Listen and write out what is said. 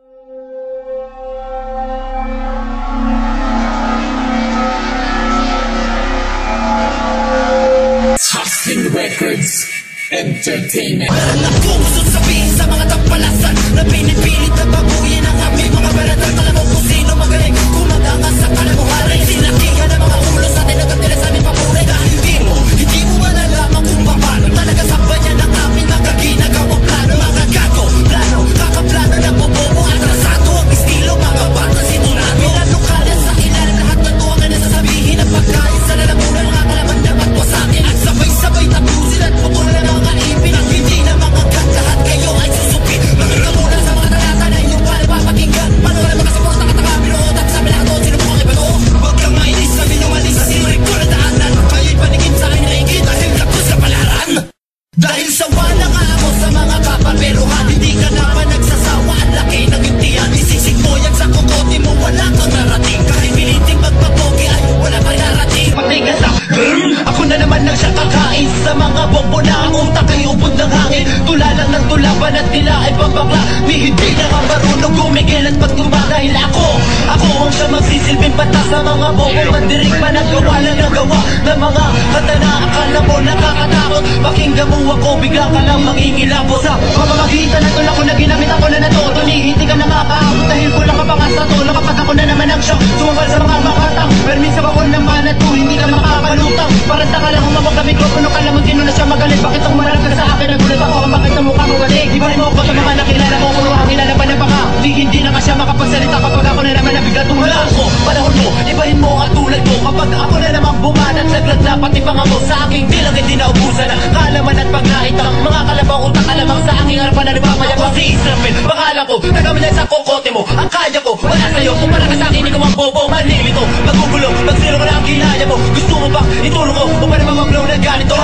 Tossing Records Entertainment. Parang ako gusto sabihin sa mga tampalasan na pinipilit na baguhin ang aming mga baratang. Alam mo kung sino magaling kumagangas sa kalamuharin. Sinakihan ang mga ulo sa atin, nagkatila sa aming papuri. Dahil hindi mo malalaman kung paano talaga sabayan ang aming mga ginagawang plano. Mga gago, plano, kakaplano na bobobo. Atrasado ang estilo, mga bata sinunado. Pinalukala sa ilalim lahat ng tuwang na nasasabihin ang pagkain sa lalamunan. Mga kalaman dapat wasakin at sabay-sabay tapusin at putulan ang mga ipin. At hindi na mga gat, lahat kayo ay susupin. Maganda muna sa mga talata na inyong pala papakinggan. Paano na mga sapurot ang katanga, binuot at sabi na ito, sino mo ang iba to? Huwag kang mainis na binumalis sa sinurik ko na daanan. Kayo'y panigin sa akin na higit dahil tapos sa palaran. Dahil sawa na nga ako sa mga kapaperuhan, hindi ka naman nagsasawa, ang laki ng intihan. Isisig mo yan sa kukote mo, wala kang narating. Kahit piliting magpapogi ay wala pa narating. Patigas na, ako na naman ang siya kakain sa mga bombo na ang utak ay ubod ng hangin. Tula lang ng tulaban at nila ay pabakla. Ni hindi na nga marunong gumigil at pagtumba. Dahil ako ang siya magsisilbing patas sa mga bombo. Mandirig pa nagawa lang ang gawa ng mga kata na akala mo nakakatakot. Pakinggan mo ako, bigla ka lang mangingilabo. Sa pamamagitan na tulak ko na ginamit ako na natuto. Hindi ka na makaabot dahil kulang ka pa nga sa tono. Kapag ako na naman ang siyang sumabal sa mga makatang. Pero minsan ako naman at kung hindi ka makapalutang. Parang taka lang humawag na mikropono. Kala mo sino na siya magaling. Bakit ang marang ka sa akin? Nagulat ako kung bakit ang mukha mo galing. Di ba rin mo ako sa mga nakilala mo? Puro ang kilala pa na baka hindi na ka siya makapagsalita. Kapag ako na naman nabigla tumula ko. Panahon mo, ibahin mo ang tulad mo. Kapag ako na naman bumanat, naglag na pati pangamo. Sa aking bilang hindi naubusan na kalaman at pagnaitang mga kalabang utak alamang sa aking harapan na nagpapayang mag-iisrapin. Bakala ko, nagamilan sa kokote mo. Ang kaya ko, wala sa'yo. Kung para ka sa akin, ikaw ang bobo. Manilito, magugulo, magsiro ko na ang kinaya mo. Gusto mo bang ituro ko? O pa naman mag-blow na ganito?